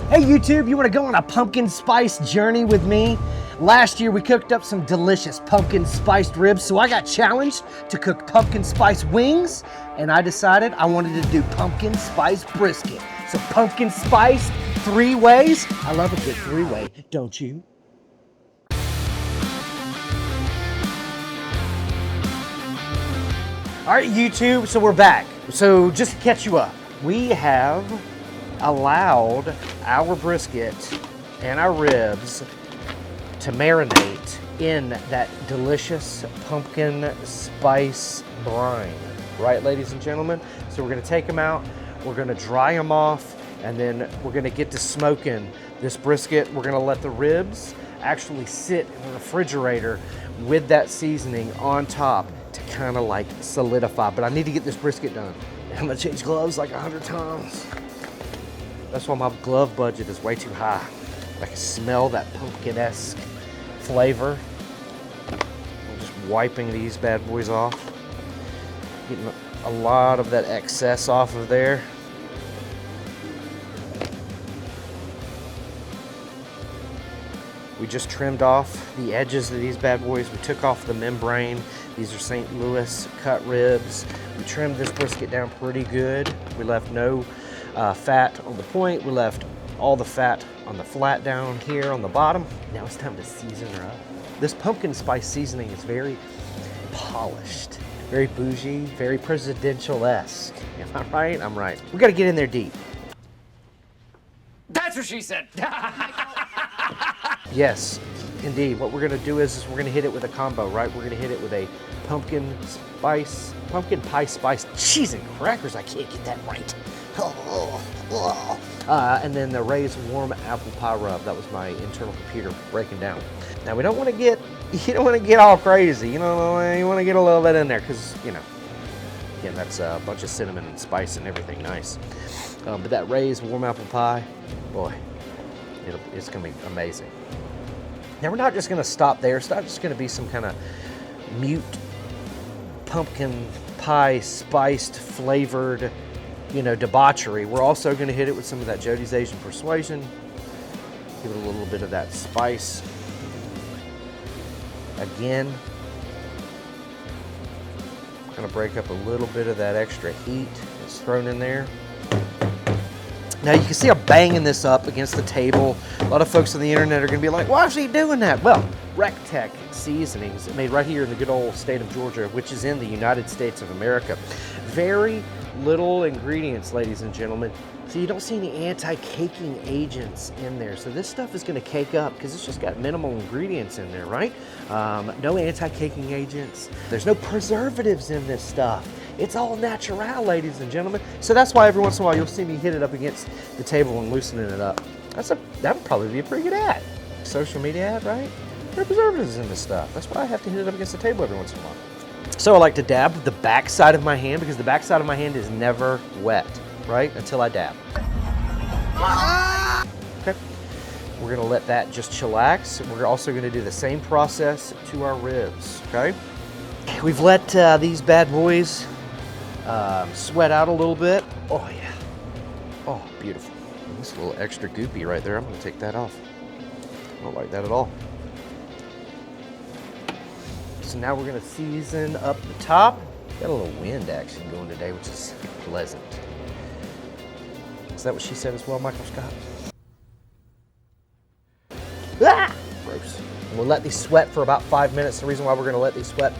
Hey YouTube, you want to go on a pumpkin spice journey with me? Last year we cooked up some delicious pumpkin spiced ribs, so I got challenged to cook pumpkin spice wings, and I decided I wanted to do pumpkin spice brisket. So pumpkin spiced 3 ways. I love a good 3-way, don't you? All right, YouTube, so we're back. So just to catch you up, we have allowed our brisket and our ribs to marinate in that delicious pumpkin spice brine. Right, ladies and gentlemen? So we're gonna take them out, we're gonna dry them off, and then we're gonna get to smoking this brisket. We're gonna let the ribs actually sit in the refrigerator with that seasoning on top to kind of like solidify. But I need to get this brisket done. I'm gonna change gloves like 100 times. That's why my glove budget is way too high. I can smell that pumpkin-esque flavor. I'm just wiping these bad boys off. Getting a lot of that excess off of there. We just trimmed off the edges of these bad boys. We took off the membrane. These are St. Louis cut ribs. We trimmed this brisket down pretty good. We left no fat on the point. We left all the fat on the flat down here on the bottom. Now it's time to season her up. This pumpkin spice seasoning is very polished, very bougie, very presidential-esque. Am I right? I'm right. We gotta get in there deep. That's what she said. Yes, indeed. What we're gonna do is we're gonna hit it with a combo, right? We're gonna hit it with a pumpkin pie spice cheese and crackers. I can't get that right. And then the raised warm apple pie rub. That was my internal computer breaking down. Now we don't want to get, you don't want to get all crazy. You know, you want to get a little bit in there because, you know, again, that's a bunch of cinnamon and spice and everything nice. But that raised warm apple pie, boy, it's gonna be amazing. Now we're not just gonna stop there. It's not just gonna be some kind of mute pumpkin pie spiced flavored, you know, debauchery. We're also gonna hit it with some of that Jody's Asian Persuasion. Give it a little bit of that spice. Again, gonna break up a little bit of that extra heat that's thrown in there. Now you can see I'm banging this up against the table. A lot of folks on the internet are gonna be like, why is he doing that? Well, recteq seasonings made right here in the good old state of Georgia, which is in the United States of America. Very little ingredients, ladies and gentlemen. So you don't see any anti-caking agents in there. So this stuff is gonna cake up because it's just got minimal ingredients in there, right? No anti-caking agents. There's no preservatives in this stuff. It's all natural, ladies and gentlemen. So that's why every once in a while you'll see me hit it up against the table and loosening it up. That would probably be a pretty good ad. Social media ad, right? There are preservatives in this stuff. That's why I have to hit it up against the table every once in a while. So I like to dab the back side of my hand because the back side of my hand is never wet, right? Until I dab. Okay. We're gonna let that just chillax. We're also gonna do the same process to our ribs, okay? We've let these bad boys sweat out a little bit. Oh yeah. Oh, beautiful. This is a little extra goopy right there. I'm gonna take that off. I don't like that at all. So now we're gonna season up the top. Got a little wind action going today, which is pleasant. Is that what she said as well, Michael Scott? Ah! Gross. We'll let these sweat for about 5 minutes. The reason why we're gonna let these sweat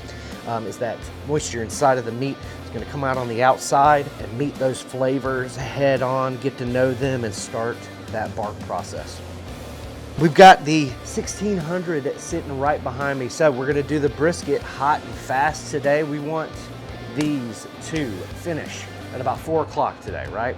is that moisture inside of the meat is gonna come out on the outside and meet those flavors head on, get to know them, and start that bark process. We've got the 1600 sitting right behind me. So we're gonna do the brisket hot and fast today. We want these to finish at about 4 o'clock today, right?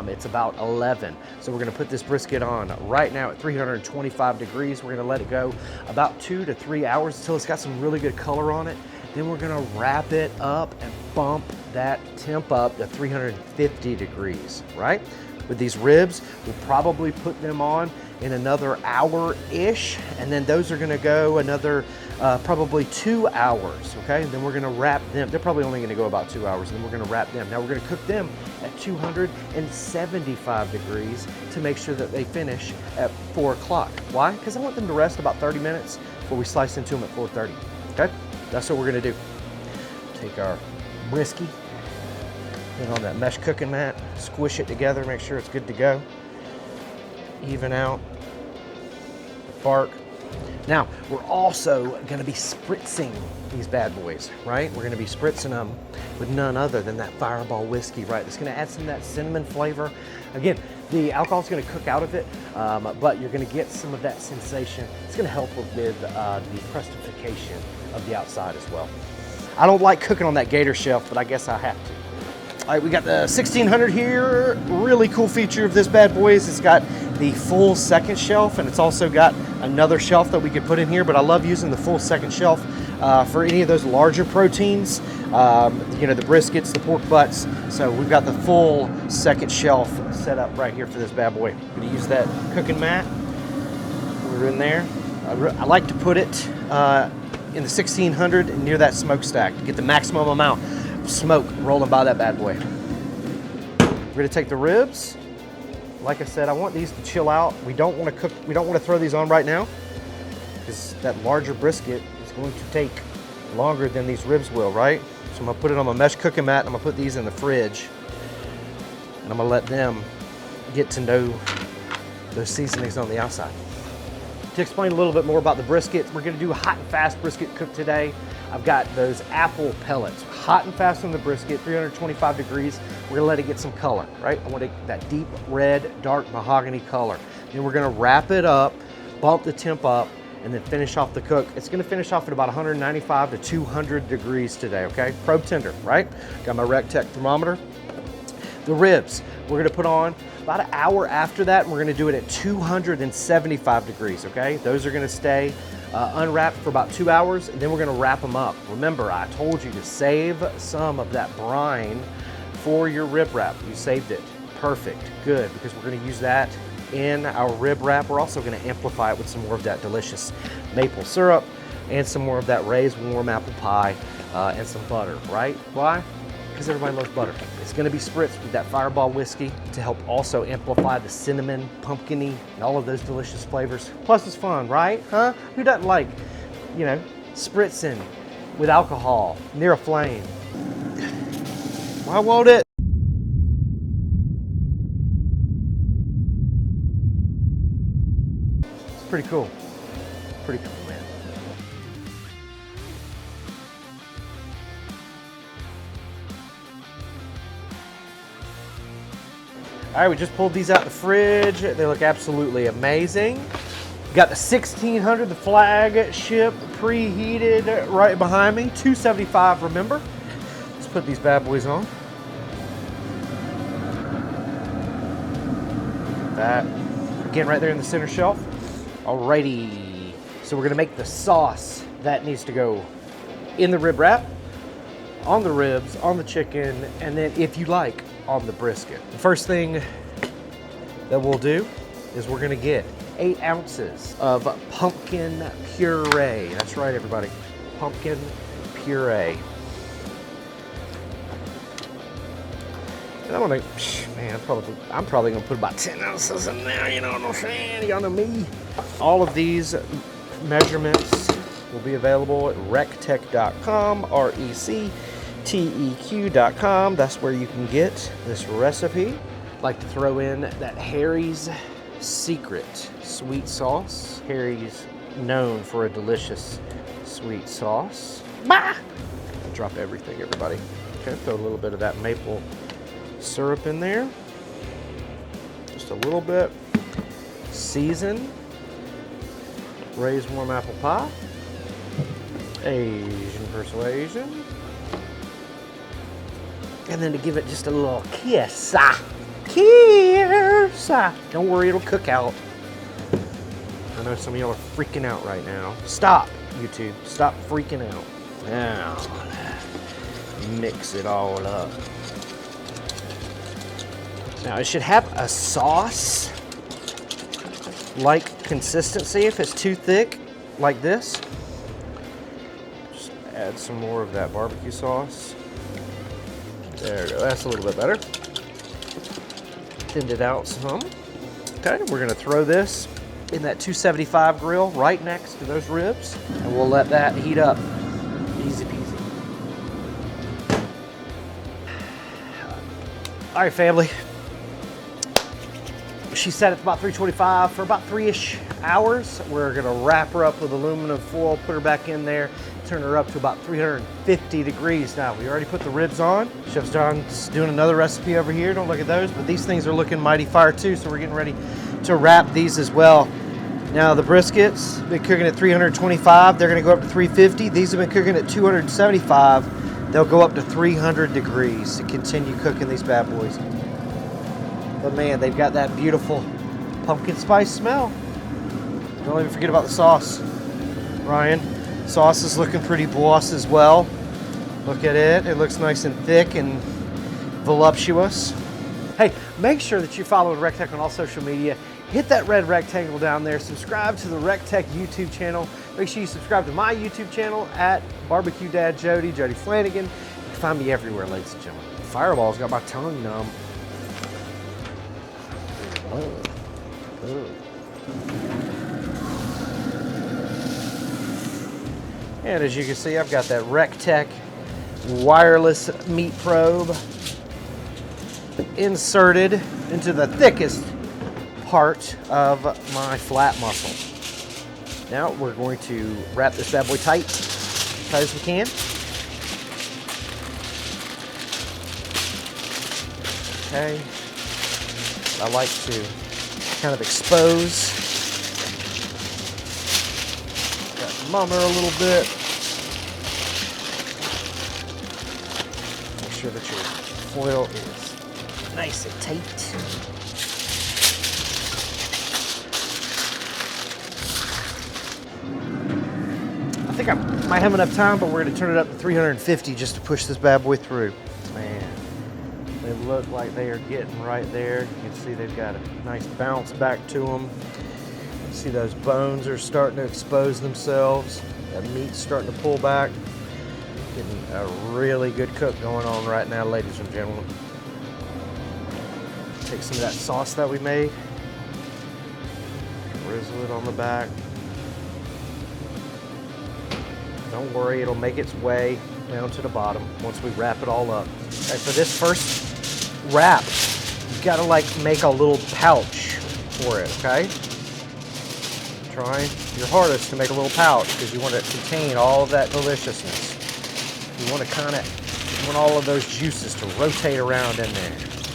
It's about 11. So we're gonna put this brisket on right now at 325 degrees. We're gonna let it go about 2 to 3 hours until it's got some really good color on it. Then we're gonna wrap it up and bump that temp up to 350 degrees, right? with these ribs. We'll probably put them on in another hour-ish, and then those are gonna go another probably 2 hours, okay? And then we're gonna wrap them. They're probably only gonna go about 2 hours, and then we're gonna wrap them. Now we're gonna cook them at 275 degrees to make sure that they finish at 4 o'clock. Why? Because I want them to rest about 30 minutes before we slice into them at 4:30, okay? That's what we're gonna do. Take our brisket, put it on that mesh cooking mat, squish it together, make sure it's good to go. Even out the bark. Now, we're also gonna be spritzing these bad boys, right? We're gonna be spritzing them with none other than that Fireball whiskey, right? It's gonna add some of that cinnamon flavor. Again, the alcohol's gonna cook out of it, but you're gonna get some of that sensation. It's gonna help with the crustification of the outside as well. I don't like cooking on that gator shelf, but I guess I have to. All right, we got the 1600 here. Really cool feature of this bad boy is it's got the full second shelf, and it's also got another shelf that we could put in here, but I love using the full second shelf for any of those larger proteins, you know, the briskets, the pork butts. So we've got the full second shelf set up right here for this bad boy. I'm gonna use that cooking mat. We're in there. I like to put it in the 1600 near that smokestack to get the maximum amount of smoke rolling by that bad boy. We're gonna take the ribs. Like I said, I want these to chill out. We don't want to cook, we don't want to throw these on right now because that larger brisket is going to take longer than these ribs will, right? So I'm gonna put it on my mesh cooking mat, and I'm gonna put these in the fridge, and I'm gonna let them get to know those seasonings on the outside. To explain a little bit more about the brisket, we're gonna do a hot and fast brisket cook today. I've got those apple pellets, hot and fast on the brisket, 325 degrees. We're gonna let it get some color, right? I want that deep red, dark mahogany color. Then we're gonna wrap it up, bump the temp up, and then finish off the cook. It's gonna finish off at about 195 to 200 degrees today, okay? Probe tender, right? Got my recteq thermometer. The ribs, we're gonna put on about an hour after that, and we're gonna do it at 275 degrees, okay? Those are gonna stay unwrapped for about 2 hours, and then we're gonna wrap them up. Remember, I told you to save some of that brine for your rib wrap. You saved it. Perfect, good, because we're gonna use that in our rib wrap. We're also gonna amplify it with some more of that delicious maple syrup and some more of that raised warm apple pie and some butter, right? Why? Because everybody loves butter. It's gonna be spritzed with that Fireball whiskey to help also amplify the cinnamon, pumpkin-y, and all of those delicious flavors. Plus it's fun, right? Huh? Who doesn't like, you know, spritzing with alcohol near a flame? Why won't it? It's pretty cool. Pretty cool, man. All right, we just pulled these out the fridge. They look absolutely amazing. Got the 1600, the flagship, preheated right behind me. 275, remember? Let's put these bad boys on. That, again, right there in the center shelf. Alrighty, so we're gonna make the sauce that needs to go in the rib wrap, on the ribs, on the chicken, and then if you like, on the brisket. The first thing that we'll do is we're gonna get 8 ounces of pumpkin puree. That's right, everybody, pumpkin puree. And I'm gonna, man, I'm probably gonna put about 10 ounces in there, you know what I'm saying? Y'all know me. All of these measurements will be available at recteq.com, recteq.com. That's where you can get this recipe. I'd like to throw in that Harry's Secret sweet sauce. Harry's known for a delicious sweet sauce. Bah! Drop everything, everybody. Okay, throw a little bit of that maple syrup in there. Just a little bit. Season. Raised warm apple pie. Asian Persuasion. And then to give it just a little kiss. Kiss. Don't worry, it'll cook out. I know some of y'all are freaking out right now. Stop, YouTube. Stop freaking out. Now, mix it all up. Now it should have a sauce-like consistency. If it's too thick, like this, just add some more of that barbecue sauce. There we go, that's a little bit better. Thinned it out some. Okay, we're gonna throw this in that 275 grill right next to those ribs, and we'll let that heat up. Easy peasy. All right, family. She set it to about 325 for about 3-ish hours. We're gonna wrap her up with aluminum foil, put her back in there, turn her up to about 350 degrees. Now, we already put the ribs on. Chef John's doing another recipe over here. Don't look at those, but these things are looking mighty fire too, so we're getting ready to wrap these as well. Now, the briskets, been cooking at 325. They're gonna go up to 350. These have been cooking at 275. They'll go up to 300 degrees to continue cooking these bad boys. But man, they've got that beautiful pumpkin spice smell. Don't even forget about the sauce, Ryan. Sauce is looking pretty boss as well. Look at it. It looks nice and thick and voluptuous. Hey, make sure that you follow recteq on all social media. Hit that red rectangle down there. Subscribe to the recteq YouTube channel. Make sure you subscribe to my YouTube channel at BBQ Dad Jody, Jody Flanagan. You can find me everywhere, ladies and gentlemen. Fireball's got my tongue numb. And as you can see, I've got that recteq wireless meat probe inserted into the thickest part of my flat muscle. Now we're going to wrap this bad boy tight as we can. Okay. I like to kind of expose that mummer a little bit. Make sure that your foil is nice and tight. I think I might have enough time, but we're going to turn it up to 350 just to push this bad boy through. Man, they look like they are getting right there. You can see they've got a nice bounce back to them. See those bones are starting to expose themselves. That meat's starting to pull back. Getting a really good cook going on right now, ladies and gentlemen. Take some of that sauce that we made. Drizzle it on the back. Don't worry, it'll make its way down to the bottom once we wrap it all up. Okay, for this first wrap, you've got to like make a little pouch for it, okay? Try your hardest to make a little pouch because you want to contain all of that deliciousness. You want all of those juices to rotate around in there.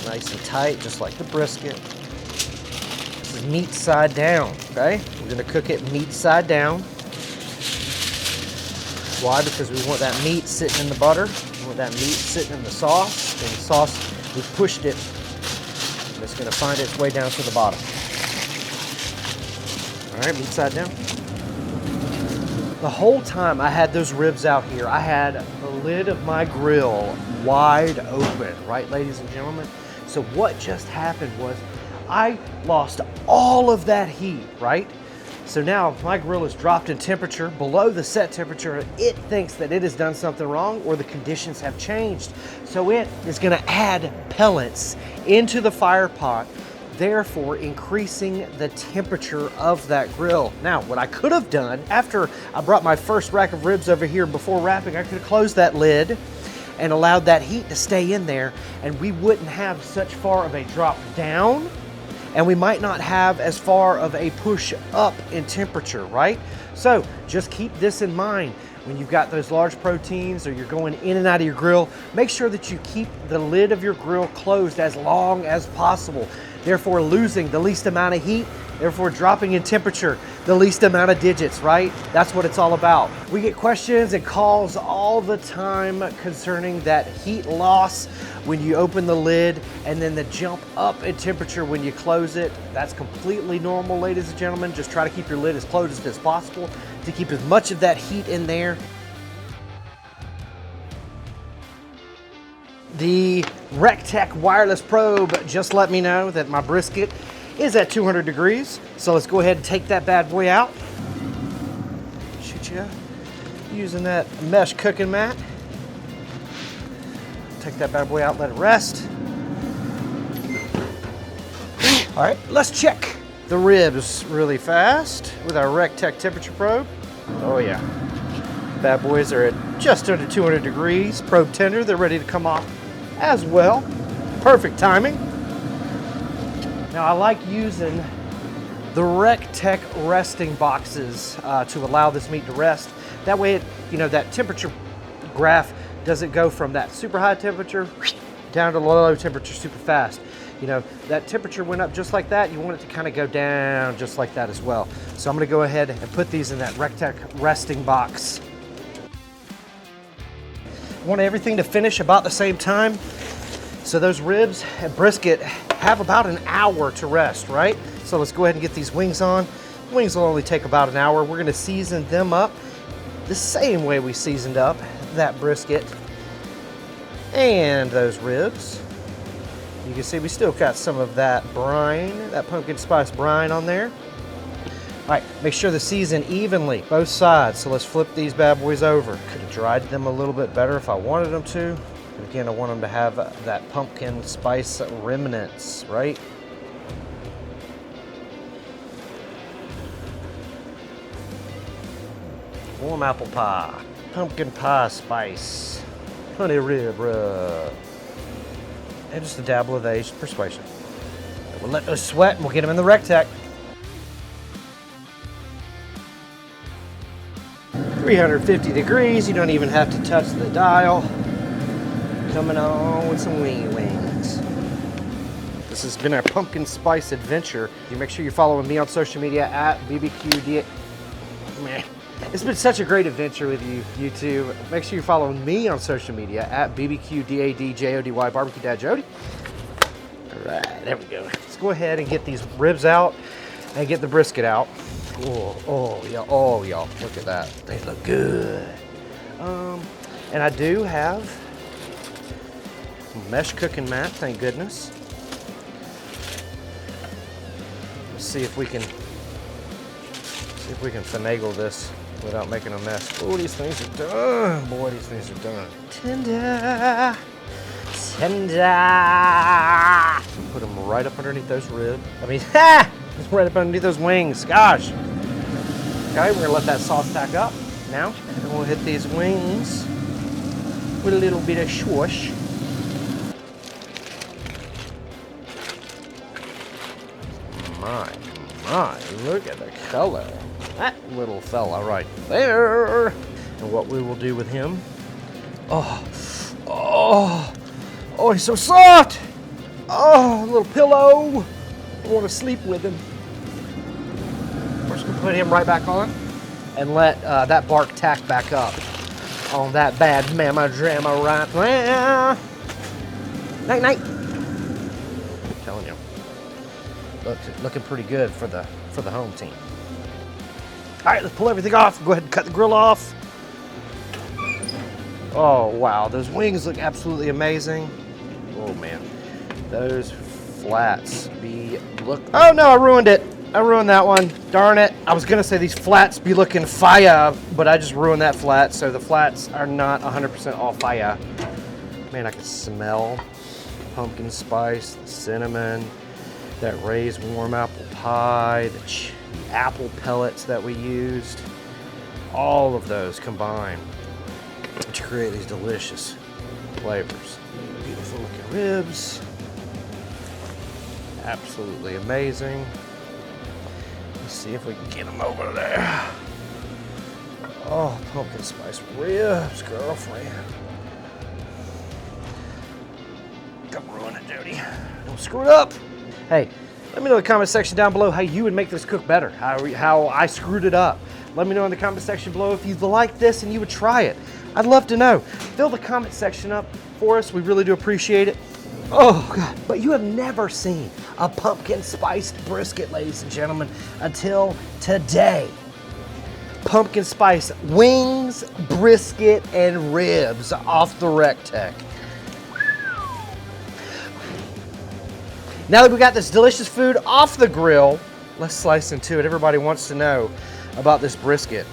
Nice and tight, just like the brisket. This is meat side down, okay? We're gonna cook it meat side down. Why? Because we want that meat sitting in the butter. We want that meat sitting in the sauce. And the sauce, we pushed it, and it's gonna find its way down to the bottom. All right, meat side down. The whole time I had those ribs out here, I had the lid of my grill wide open, right, ladies and gentlemen? So what just happened was I lost all of that heat, right? So now my grill is dropped in temperature below the set temperature. It thinks that it has done something wrong or the conditions have changed. So it is gonna add pellets into the fire pot, therefore increasing the temperature of that grill. Now, what I could have done after I brought my first rack of ribs over here before wrapping, I could have closed that lid and allowed that heat to stay in there, and we wouldn't have such far of a drop down, and we might not have as far of a push up in temperature, right? So just keep this in mind. When you've got those large proteins or you're going in and out of your grill, make sure that you keep the lid of your grill closed as long as possible. Therefore losing the least amount of heat, therefore dropping in temperature the least amount of digits, right? That's what it's all about. We get questions and calls all the time concerning that heat loss when you open the lid and then the jump up in temperature when you close it. That's completely normal, ladies and gentlemen. Just try to keep your lid as closed as possible to keep as much of that heat in there. The recteq wireless probe just let me know that my brisket is at 200 degrees. So let's go ahead and take that bad boy out. Shoot ya. Using that mesh cooking mat. Take that bad boy out, let it rest. All right, let's check the ribs really fast with our recteq temperature probe. Oh yeah. Bad boys are at just under 200 degrees. Probe tender, they're ready to come off as well. Perfect timing. Now I like using the recteq resting boxes to allow this meat to rest. That way, that temperature graph doesn't go from that super high temperature down to low temperature super fast. That temperature went up just like that. You want it to kind of go down just like that as well. So I'm gonna go ahead and put these in that recteq resting box. I want everything to finish about the same time. So those ribs and brisket have about an hour to rest, right? So let's go ahead and get these wings on. Wings will only take about an hour. We're gonna season them up the same way we seasoned up that brisket and those ribs. You can see we still got some of that brine, that pumpkin spice brine on there. All right, make sure to season evenly, both sides. So let's flip these bad boys over. Could have dried them a little bit better if I wanted them to. But again, I want them to have that pumpkin spice remnants, right? Warm apple pie, pumpkin pie spice, honey rib rub, and just a dabble of the aged Persuasion. We'll let those sweat and we'll get them in the recteq. 350 degrees, you don't even have to touch the dial. Coming on with some wings. This has been our pumpkin spice adventure. You make sure you're following me on social media at BBQ Dad. Man, it's been such a great adventure with you two. Make sure you're following me on social media at BBQ Dad Jody, BBQ Dad Jody. All right, there we go. Let's go ahead and get these ribs out and get the brisket out. Oh, y'all, look at that. They look good. And I do have a mesh cooking mat, thank goodness. Let's see if we can finagle this without making a mess. Oh, these things are done. Boy, these things are done. Tender. Put them right up underneath those ribs. Right up underneath those wings. Gosh. Okay, we're gonna let that sauce pack up now. And we'll hit these wings with a little bit of swoosh. My, look at the color. That little fella right there. And what we will do with him, oh, he's so soft. Oh, a little pillow. I want to sleep with him. We're just gonna put him right back on and let that bark tack back up on that bad mama drama right there. Night, night. I'm telling you, looking pretty good for the home team. All right, let's pull everything off. Go ahead and cut the grill off. Oh wow, those wings look absolutely amazing. Oh man, those flats oh no, I ruined it. I ruined that one. Darn it. I was gonna say these flats be looking fire, but I just ruined that flat. So the flats are not 100% all fire. Man, I can smell the pumpkin spice, the cinnamon, that raised warm apple pie, the apple pellets that we used. All of those combined to create these delicious flavors. Beautiful looking ribs. Absolutely amazing. Let's see if we can get them over there. Oh, pumpkin spice ribs, girlfriend. Don't ruin it, Jody. Don't screw it up. Hey, let me know in the comment section down below how you would make this cook better, how I screwed it up. Let me know in the comment section below if you'd like this and you would try it. I'd love to know. Fill the comment section up for us. We really do appreciate it. Oh, God. But you have never seen a pumpkin spiced brisket, ladies and gentlemen, until today. Pumpkin spice wings, brisket, and ribs off the recteq. Now that we got this delicious food off the grill, let's slice into it. Everybody wants to know about this brisket,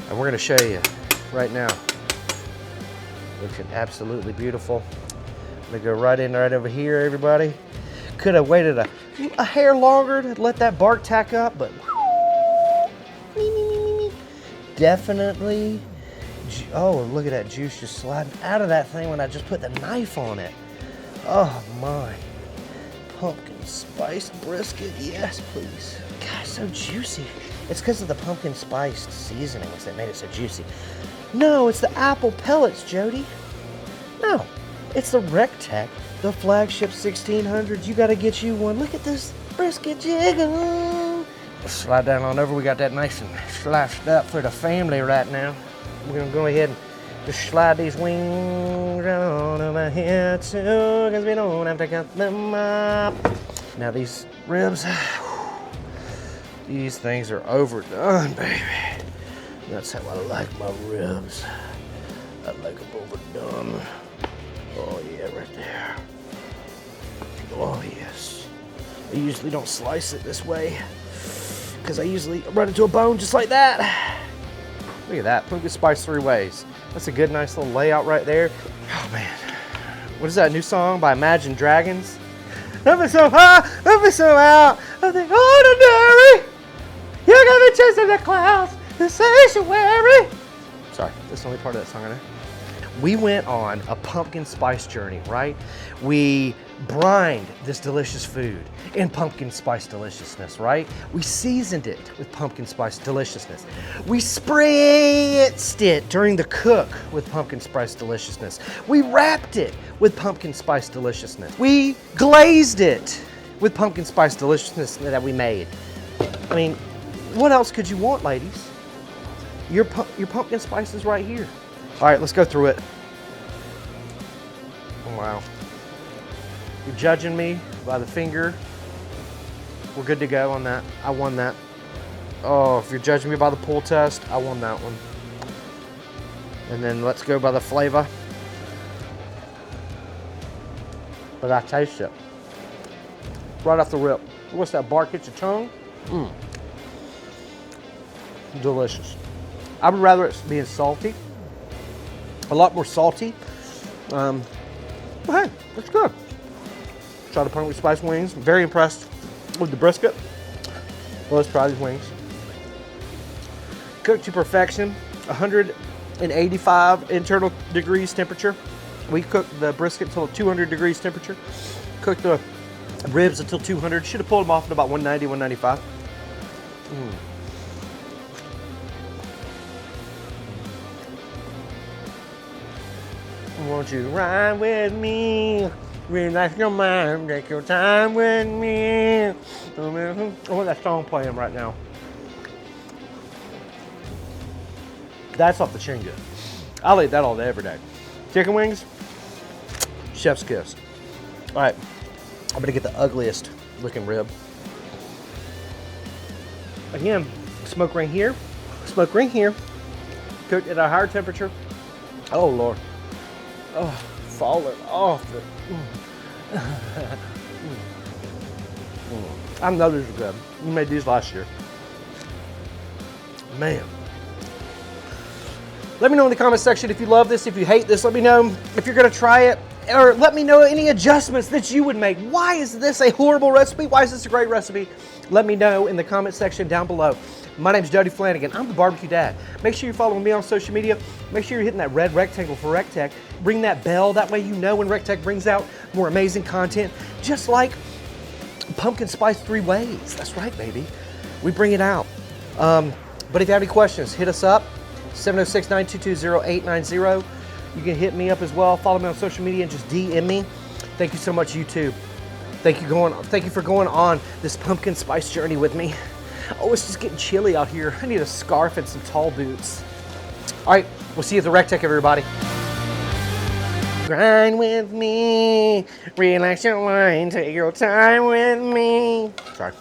and we're gonna show you right now. Looking absolutely beautiful. I'm gonna go right in right over here, everybody. Could have waited a hair longer to let that bark tack up, but definitely. Oh, look at that juice just sliding out of that thing when I just put the knife on it. Oh my. Pumpkin spiced brisket, yes please. God, so juicy. It's because of the pumpkin spiced seasonings that made it so juicy. No, it's the apple pellets, Jody. No, it's the recteq, the flagship 1600s. You gotta get you one. Look at this brisket jiggle. Slide down on over. We got that nice and sliced up for the family right now. We're gonna go ahead and just slide these wings on over here too, because we don't have to cut them up. Now these ribs, these things are overdone, baby. That's how I like my ribs. I like them overdone. Oh yeah, right there. Oh yes. I usually don't slice it this way, because I usually run into a bone just like that. Look at that, pumpkin spice 3 ways. That's a good, nice little layout right there. Oh man, what is that new song by Imagine Dragons? Up me so high, up me so out of the ordinary. You got me chasing the clouds, the sanctuary. Sorry, that's the only part of that song I know. We went on a pumpkin spice journey, right? We brined this delicious food in pumpkin spice deliciousness, right? We seasoned it with pumpkin spice deliciousness. We spritzed it during the cook with pumpkin spice deliciousness. We wrapped it with pumpkin spice deliciousness. We glazed it with pumpkin spice deliciousness that we made. I mean, what else could you want, ladies? Your pumpkin spice is right here. All right, let's go through it. Oh, wow. You're judging me by the finger. We're good to go on that. I won that. Oh, if you're judging me by the pull test, I won that one. And then let's go by the flavor. But I taste it. Right off the rip. What's that, bark hit your tongue? Mmm. Delicious. I would rather it being salty. A lot more salty. But hey, it's good. Try the pumpkin spice wings. I'm very impressed with the brisket. Well, let's try these wings. Cooked to perfection, 185 internal degrees temperature. We cooked the brisket until 200 degrees temperature. Cooked the ribs until 200. Should have pulled them off at about 190, 195. Won't you ride with me? Relax your mind, take your time with me. I want that song playing right now. That's off the chain good. I'll eat that all day, every day. Chicken wings, chef's kiss. All right, I'm gonna get the ugliest looking rib. Again, smoke ring here, smoke ring here. Cooked at a higher temperature. Oh Lord. Oh, falling off it. I know these are good. You made these last year. Man. Let me know in the comment section if you love this, if you hate this. Let me know if you're gonna try it, or let me know any adjustments that you would make. Why is this a horrible recipe? Why is this a great recipe? Let me know in the comment section down below. My name's Jody Flanagan. I'm the BBQ Dad. Make sure you're following me on social media. Make sure you're hitting that red rectangle for recteq. Ring that bell. That way you know when recteq brings out more amazing content, just like pumpkin spice 3 ways. That's right, baby. We bring it out. But if you have any questions, hit us up, 706-922-0890. You can hit me up as well. Follow me on social media and just DM me. Thank you so much, YouTube. Thank you for going on this pumpkin spice journey with me. Oh, it's just getting chilly out here. I need a scarf and some tall boots. All right, we'll see you at the recteq, everybody. Grind with me, relax your mind, take your time with me. Sorry.